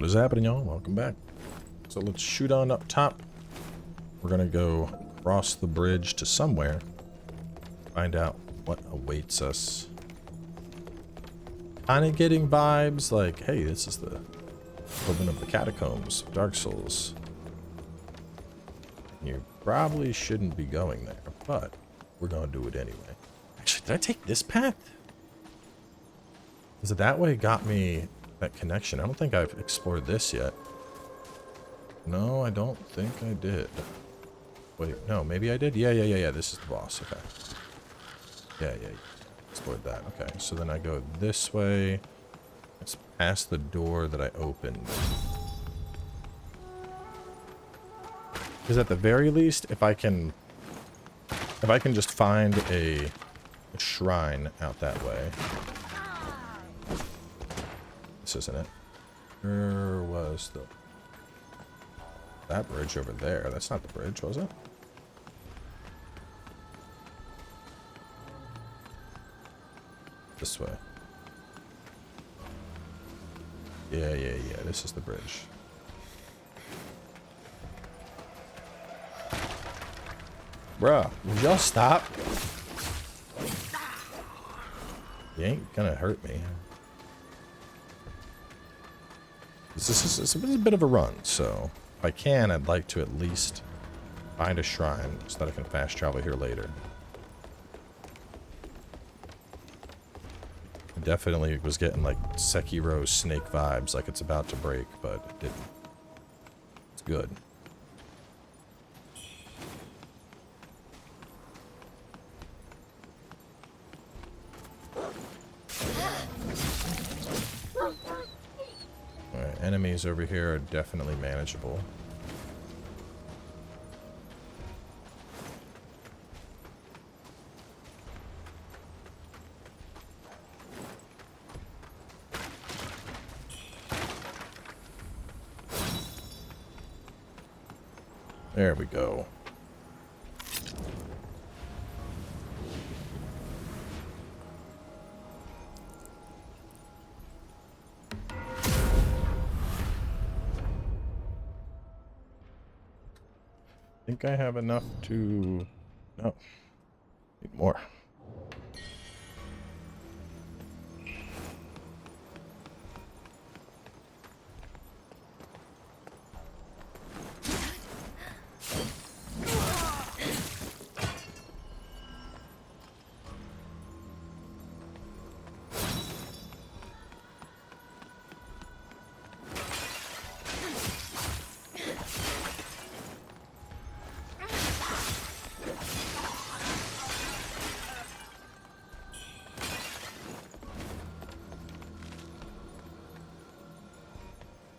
What is happening, y'all? Welcome back. So let's shoot on up top. We're gonna go cross the bridge to somewhere. Find out what awaits us. Kinda getting vibes like, hey, this is the open of the catacombs of Dark Souls. You probably shouldn't be going there, but we're gonna do it anyway. Actually, did I take this path? Is it that way got me that connection? I don't think I've explored this yet. No, I don't think I did. Wait, no, maybe I did? Yeah. This is the boss. Okay. Yeah. Explored that. Okay, so then I go this way. It's past the door that I opened. Because at the very least, if I can just find a shrine out that way. This isn't it. Where was that bridge over there? That's not the bridge, was it? This way. Yeah. This is the bridge. Bruh, would y'all stop? You ain't gonna hurt me. This is a bit of a run, so if I can, I'd like to at least find a shrine so that I can fast travel here later. I definitely was getting like Sekiro Snake vibes, like it's about to break, but it didn't. It's good. Enemies over here are definitely manageable. There we go. I think I have enough to... No. Need more.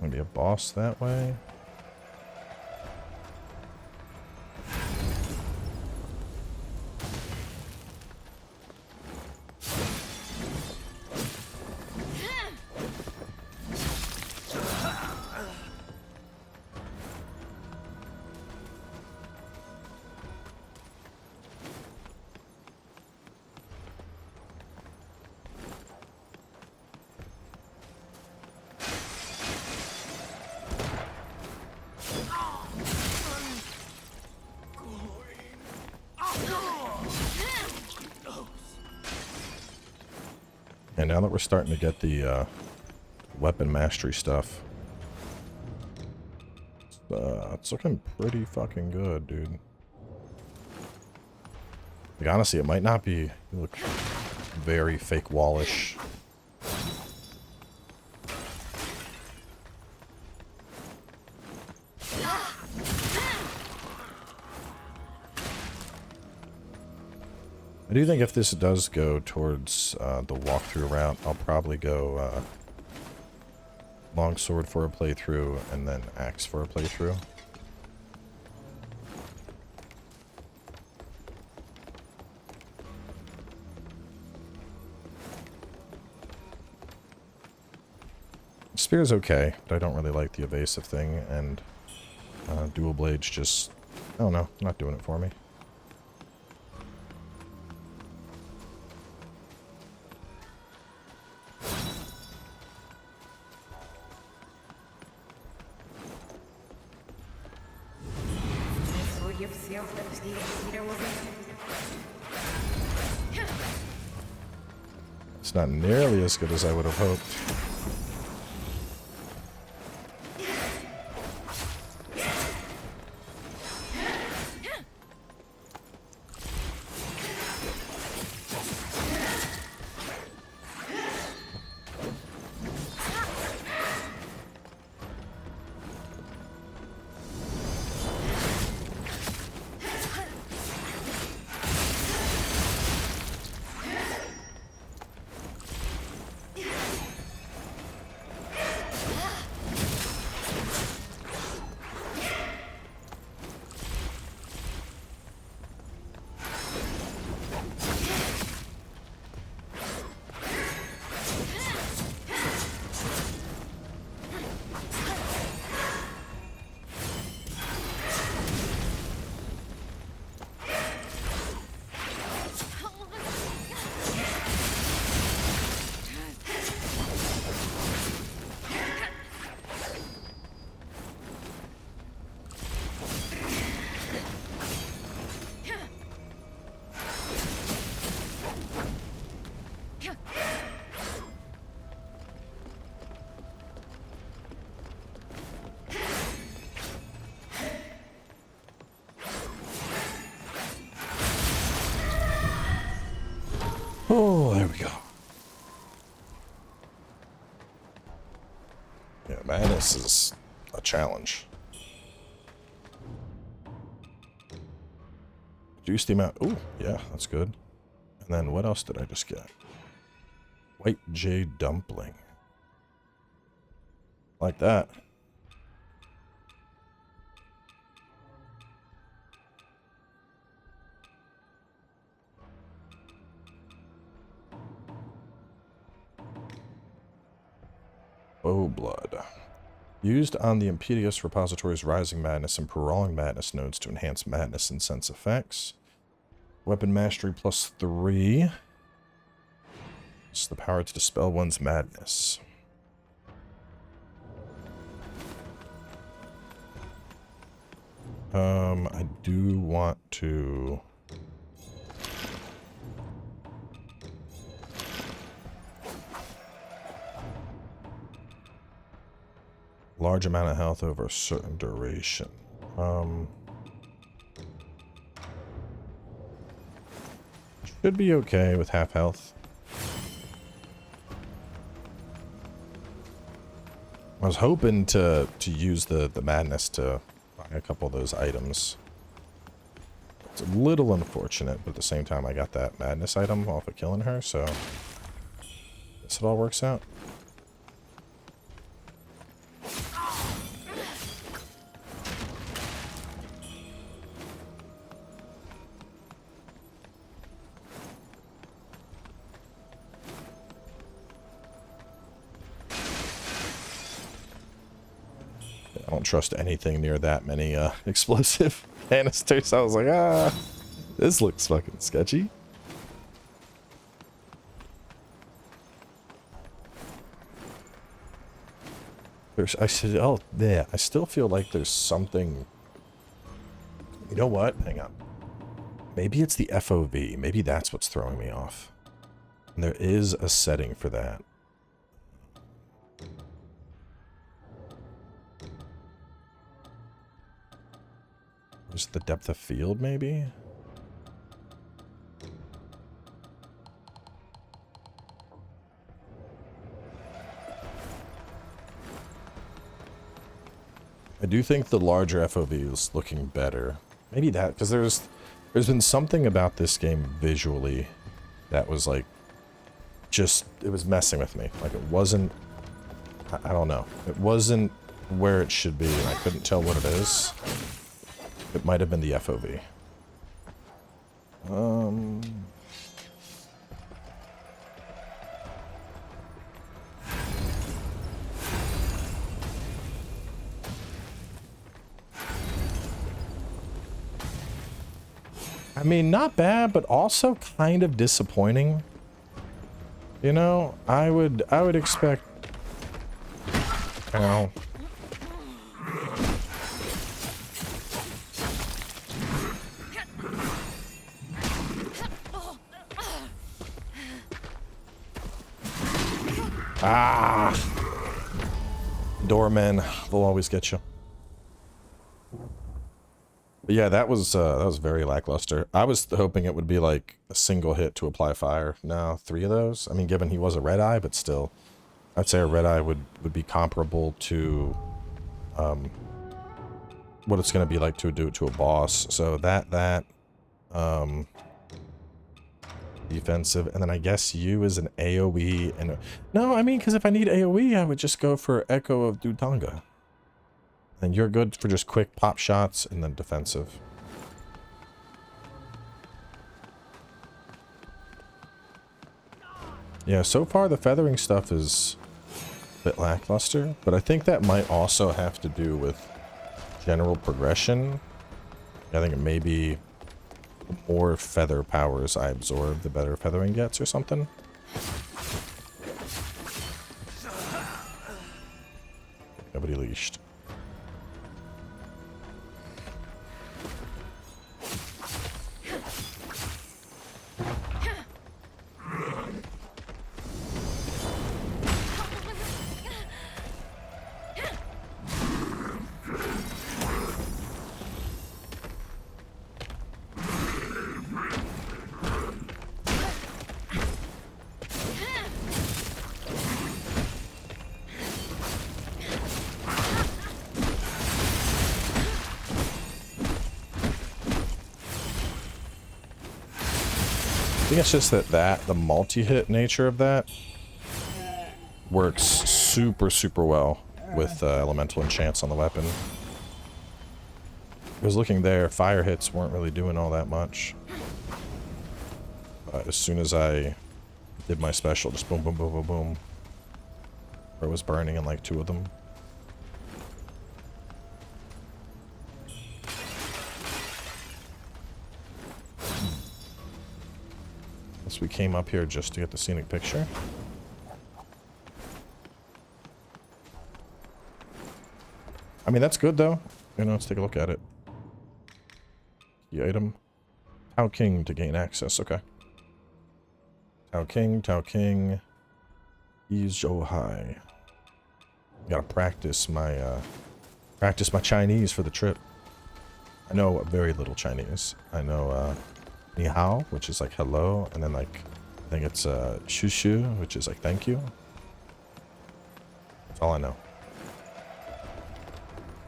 Maybe a boss that way. And now that we're starting to get the weapon mastery stuff, it's looking pretty fucking good, dude. Like, honestly, it might not be... You look very fake wallish. I do think if this does go towards the walkthrough route, I'll probably go longsword for a playthrough and then axe for a playthrough. Spear is okay, but I don't really like the evasive thing, and dual blades just, I don't know, not doing it for me. It's not nearly as good as I would have hoped. Oh, there we go. Yeah, madness is a challenge. Reduce the amount. Oh, yeah, that's good. And then what else did I just get? White jade dumpling. Like that. Oh, blood. Used on the impetuous repository's rising madness and prolonged madness nodes to enhance madness and sense effects. Weapon mastery +3. It's the power to dispel one's madness. I do want to... large amount of health over a certain duration. Should be okay with half health. I was hoping to use the madness to buy a couple of those items. It's a little unfortunate, but at the same time I got that madness item off of killing her, so I guess it all works out. I don't trust anything near that many explosive canisters. I was like, this looks fucking sketchy. I still feel like there's something. You know what? Hang on. Maybe it's the FOV. Maybe that's what's throwing me off. And there is a setting for that. Just the depth of field, maybe? I do think the larger FOV is looking better. Maybe that, because there's been something about this game visually that was like, it was messing with me. Like it wasn't, I don't know. It wasn't where it should be, and I couldn't tell what it is. It might have been the FOV. I mean, not bad, but also kind of disappointing. You know, I would expect, you know, Ah! Doormen, they'll always get you. But yeah, that was very lackluster. I was hoping it would be like a single hit to apply fire. No, 3 of those. I mean, given he was a red eye, but still, I'd say a red eye would be comparable to what it's gonna be like to do it to a boss. So defensive, and then I guess you is an AoE and no, I mean, because if I need AoE, I would just go for Echo of Dutanga. And you're good for just quick pop shots and then defensive. Yeah, so far the feathering stuff is a bit lackluster, but I think that might also have to do with general progression. I think it may be the more feather powers I absorb, the better feathering gets or something. Nobody leashed. I think it's just that the multi-hit nature of that works super well with elemental enchants on the weapon. I was looking there, fire hits weren't really doing all that much. As soon as I did my special, just boom, boom, boom, boom, boom. Or it was burning in like 2 of them. We came up here just to get the scenic picture. I mean, that's good though. You know, let's take a look at it. The item. Tao King to gain access. Okay. Tao King. Ease Zhou Hai. Gotta practice my Chinese for the trip. I know very little Chinese. I know Ni hao, which is like hello, and then like I think it's shu shu, which is like thank you. That's all I know.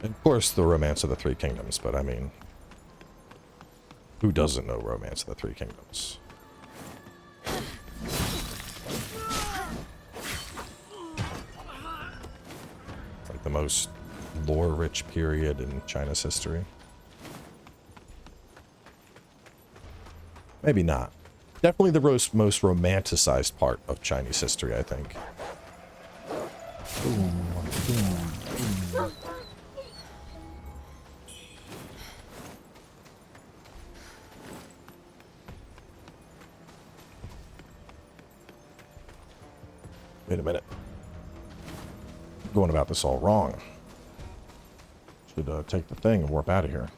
And of course the Romance of the Three Kingdoms, but I mean, who doesn't know Romance of the Three Kingdoms? It's like the most lore-rich period in China's history. Maybe not. Definitely the most romanticized part of Chinese history, I think. Wait a minute. I'm going about this all wrong. Should take the thing and warp out of here.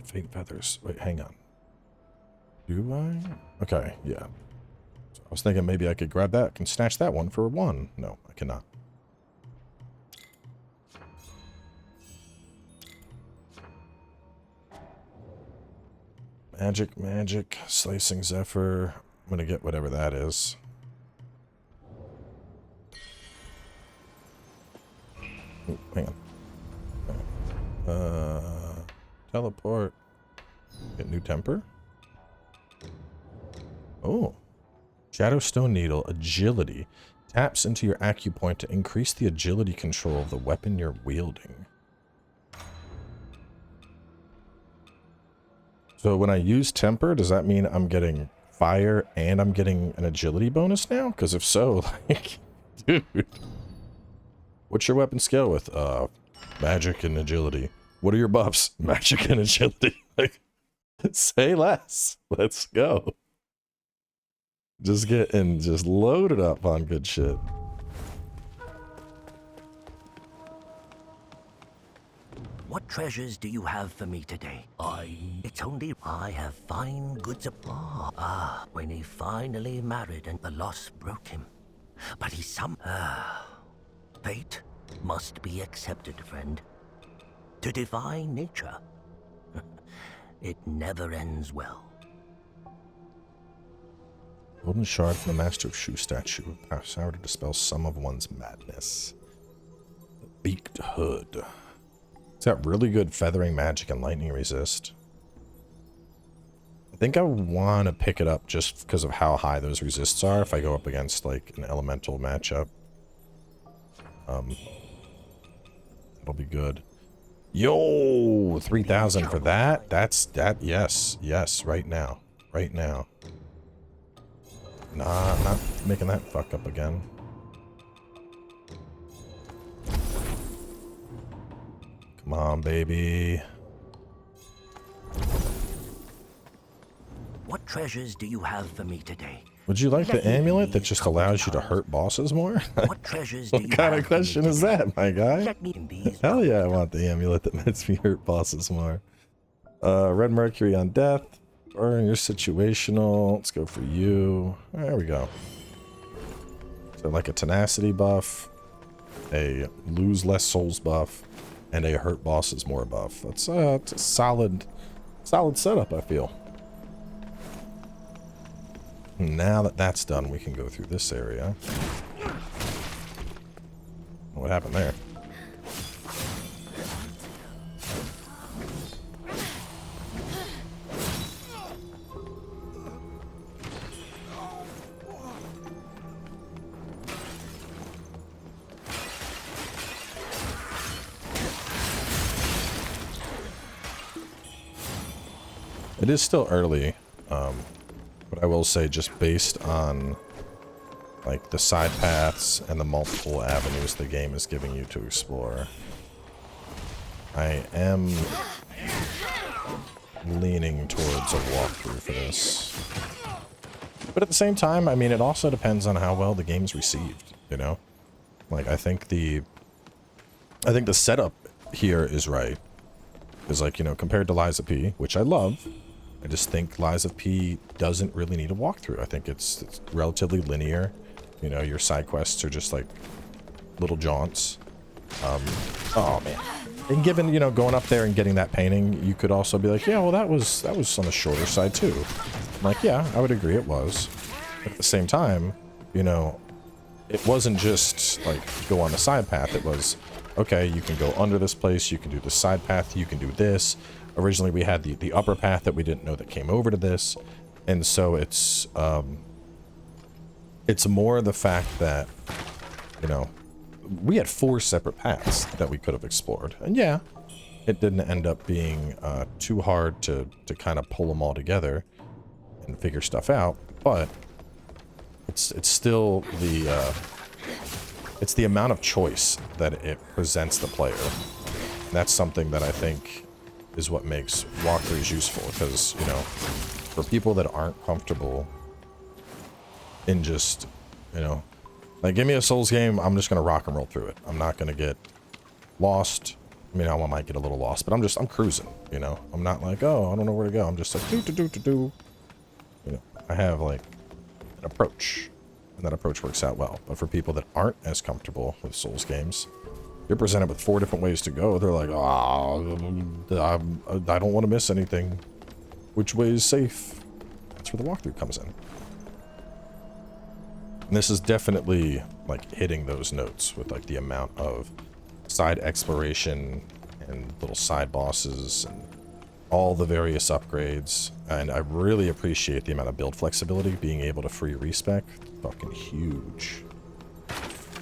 Fake feathers. Wait, hang on. Do I? Okay, yeah. So I was thinking maybe I could grab that and snatch that one for 1. No, I cannot. Magic, slicing zephyr. I'm gonna get whatever that is. Ooh, hang on. Teleport. Get new temper. Oh. Shadowstone Needle. Agility. Taps into your acupoint to increase the agility control of the weapon you're wielding. So when I use temper, does that mean I'm getting fire and I'm getting an agility bonus now? Because if so, like, dude. What's your weapon skill with? Magic and agility. What are your buffs? Magic and agility. Like, Say less. Let's go. Just getting just loaded up on good shit. What treasures do you have for me today? It's only I have fine goods abroad. When he finally married and the loss broke him. But he fate must be accepted, friend. To defy nature, it never ends well. Golden shard from the Master of Shoe statue. Power to dispel some of one's madness. The Beaked Hood. It's got really good feathering magic and lightning resist. I think I want to pick it up just because of how high those resists are if I go up against like an elemental matchup. It'll be good. Yo, 3,000 for that? Yes, right now. Right now. Nah, I'm not making that fuck up again. Come on, baby. What treasures do you have for me today? Would you like the amulet that just allows you to hurt bosses more? What treasures do you What kind have of question is that, my guy? Hell yeah, I want. want the amulet that makes me hurt bosses more. Red Mercury on death. Burn your situational. Let's go for you. There we go. So like a tenacity buff, a lose less souls buff, and a hurt bosses more buff. It's a solid setup, I feel. Now that that's done, we can go through this area. What happened there? It is still early, but I will say just based on like the side paths and the multiple avenues the game is giving you to explore, I am leaning towards a walkthrough for this. But at the same time, I mean, it also depends on how well the game's received, you know? Like, I think the setup here is right. Because, like, you know, compared to Lies of P, which I love, I just think Lies of P doesn't really need a walkthrough. I think it's relatively linear. You know, your side quests are just like little jaunts. Oh man. And given, you know, going up there and getting that painting, you could also be like, yeah, well, that was on the shorter side too. I'm like, yeah, I would agree it was. But at the same time, you know, it wasn't just like go on the side path. It was, okay, you can go under this place, you can do the side path, you can do this. Originally we had the upper path that we didn't know that came over to this. And so it's more the fact that, you know, we had 4 separate paths that we could have explored. And yeah, it didn't end up being too hard to kind of pull them all together and figure stuff out, but it's still it's the amount of choice that it presents the player. And that's something that I think is what makes walkthroughs useful, because, you know, for people that aren't comfortable in just, you know, like, give me a Souls game, I'm just gonna rock and roll through it. I'm not gonna get lost. I mean, I might get a little lost, but I'm cruising, you know? I'm not like, oh, I don't know where to go. I'm just like, do. You know, I have, like, an approach, and that approach works out well. But for people that aren't as comfortable with Souls games, you're presented with 4 different ways to go. They're like, oh, I don't want to miss anything. Which way is safe? That's where the walkthrough comes in. And this is definitely, like, hitting those notes with, like, the amount of side exploration and little side bosses and all the various upgrades. And I really appreciate the amount of build flexibility, being able to free respec. Fucking huge.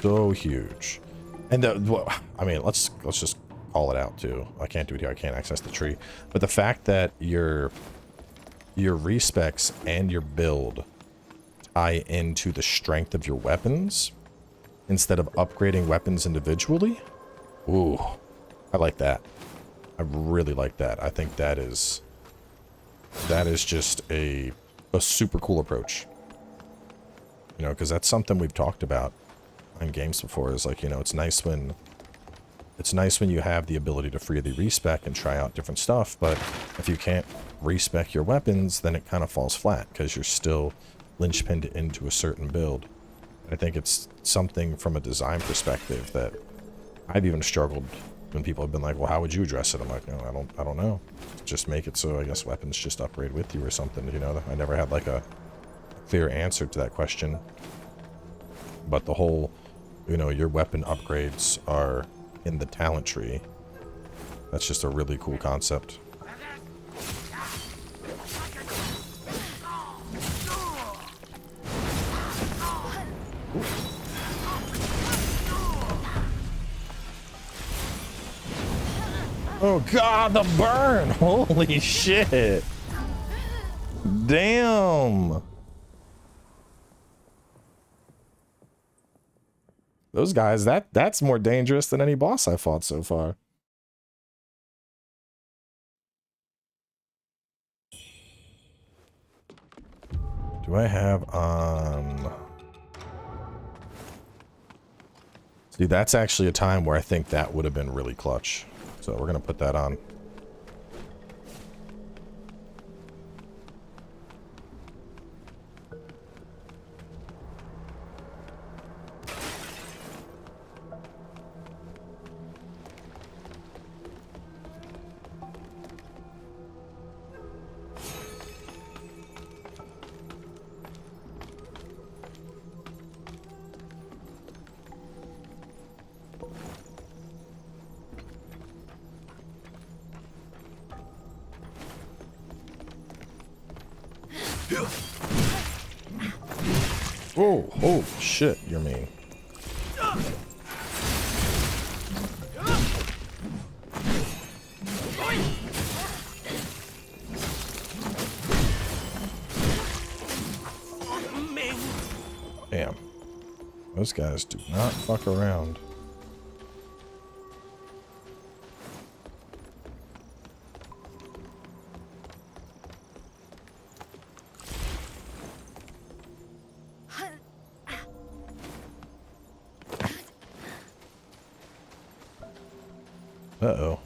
So huge. And I mean, let's just call it out too. I can't do it here. I can't access the tree. But the fact that your respecs and your build tie into the strength of your weapons instead of upgrading weapons individually. Ooh, I like that. I really like that. I think that is that is just a super cool approach. You know, because that's something we've talked about in games before, is like, you know, it's nice when you have the ability to freely respec and try out different stuff, but if you can't respec your weapons, then it kind of falls flat because you're still linchpinned into a certain build. I think it's something from a design perspective that I've even struggled when people have been like, well, how would you address it? I'm like, no, I don't know. Just make it so I guess weapons just upgrade with you or something, you know? I never had like a clear answer to that question. But the whole, you know, your weapon upgrades are in the talent tree. That's just a really cool concept. Oh god, the burn! Holy shit! Damn! Those guys, that's more dangerous than any boss I fought so far. Do I have on... See, that's actually a time where I think that would have been really clutch. So we're gonna put that on. Whoa, holy shit, you're mean. Damn. Those guys do not fuck around. Uh-oh.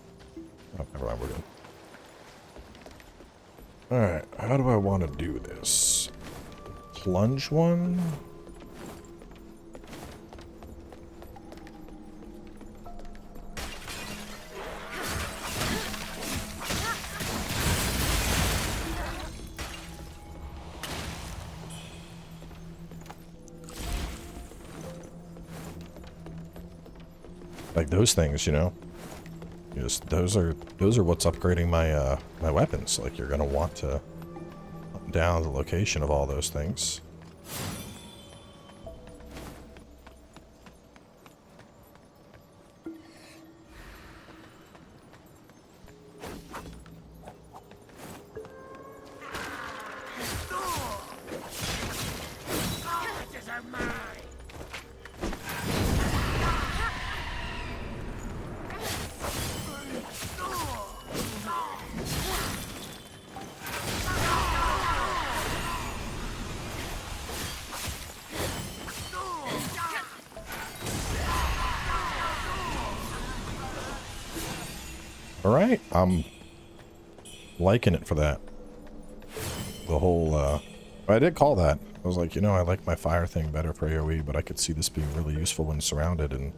Oh, never mind, we're good. Alright, how do I want to do this? Plunge one? Like those things, you know? Just those are what's upgrading my my weapons. Like you're gonna want to hunt down the location of all those things. Alright, I'm liking it for that. The whole, I did call that. I was like, you know, I like my fire thing better for AoE, but I could see this being really useful when surrounded, and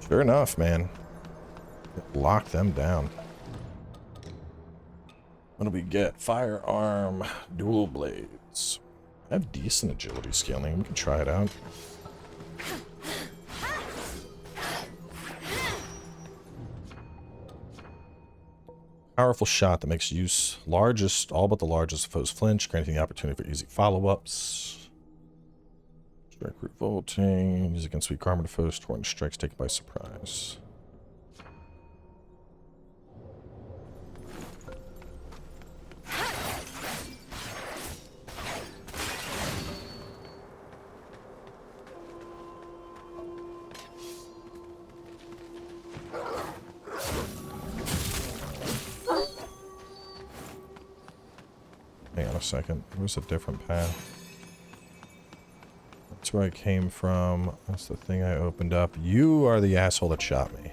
sure enough, man. Lock them down. What do we get? Firearm, dual blades. I have decent agility scaling. We can try it out. Powerful shot that makes use largest, all but the largest foes flinch, granting the opportunity for easy follow-ups. Strike revolting, use against weak armored foes, torrent strikes taken by surprise. second. It was a different path. That's where I came from. That's the thing I opened up. You are the asshole that shot me.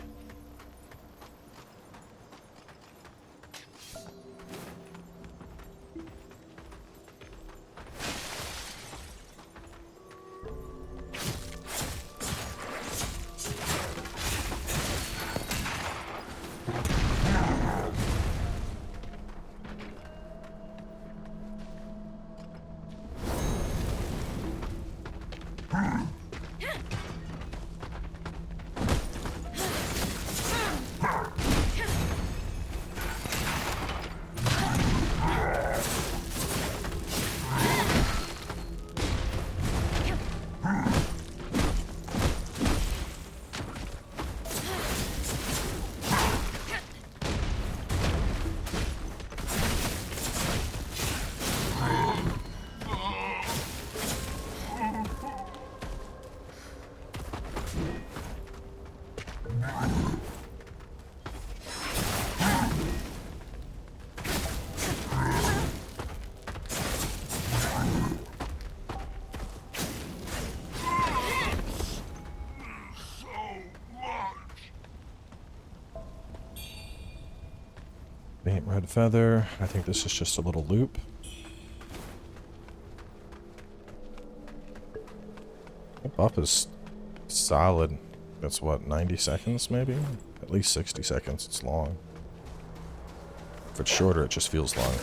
Faint red feather. I think this is just a little loop. The buff is solid. That's what, 90 seconds maybe? At least 60 seconds. It's long. If it's shorter, it just feels long.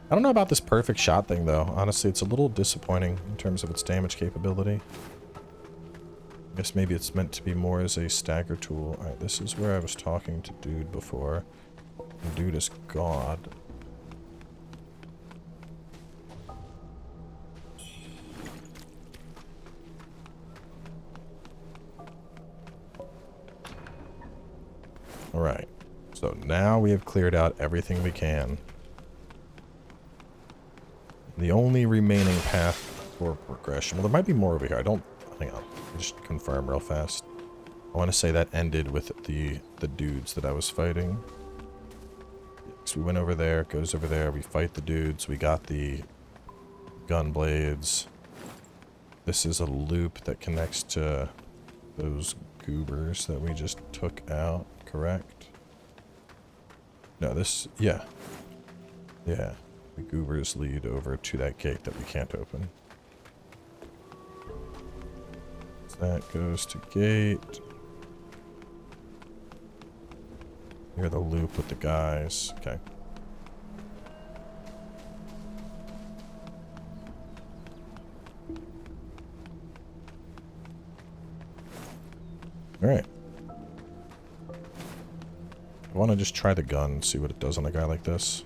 I don't know about this perfect shot thing though. Honestly, it's a little disappointing in terms of its damage capability. I guess maybe it's meant to be more as a stagger tool. Alright, this is where I was talking to Dude before. And Dude is God. Alright, so now we have cleared out everything we can. The only remaining path for progression. Well, there might be more over here. I don't... Hang on. Let me just confirm real fast. I want to say that ended with the dudes that I was fighting. So we went over there, goes over there, we fight the dudes, we got the gun blades. This is a loop that connects to those goobers that we just took out, correct? No, this... Yeah. Yeah. The goobers lead over to that gate that we can't open. So that goes to gate. Here's the loop with the guys. Okay. Alright. I want to just try the gun and see what it does on a guy like this.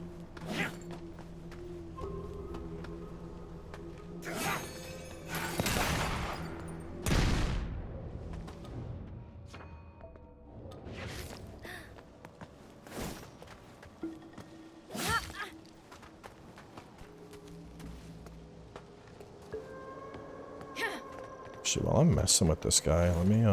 Actually, while I'm messing with this guy, let me,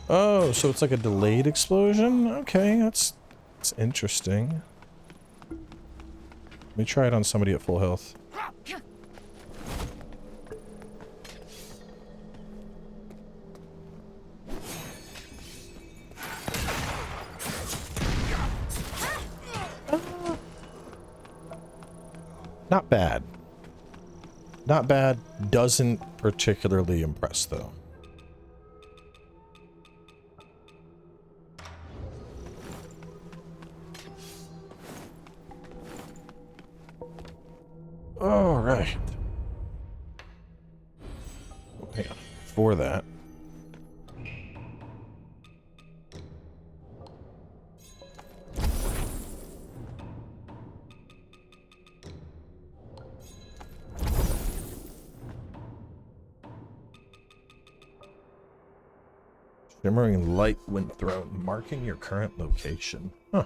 Oh, so it's like a delayed explosion? Okay, that's interesting. Let me try it on somebody at full health. Not bad. Not bad. Doesn't particularly impress, though. All right. Hang on. For that. Shimmering light when thrown, marking your current location. Huh.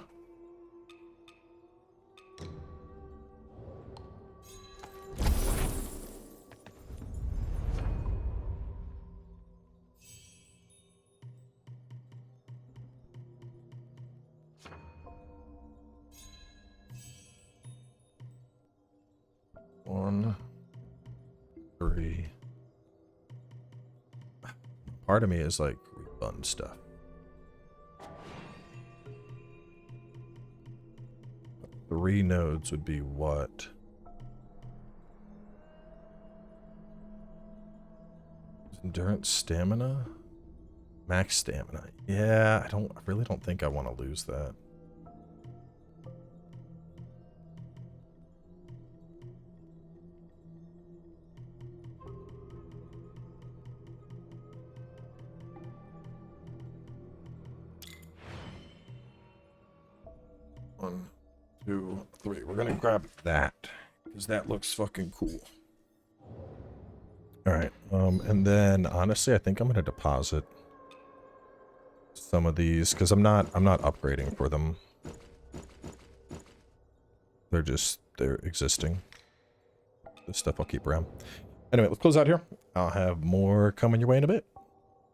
3. Part of me is like refund stuff. Three nodes would be what? Endurance, stamina, max stamina. Yeah, I really don't think I want to lose that. One, 2, 3. We're gonna grab that because that looks fucking cool. All right, and then honestly, I think I'm gonna deposit some of these because I'm not upgrading for them. They're existing. This stuff I'll keep around. Anyway, let's close out here. I'll have more coming your way in a bit.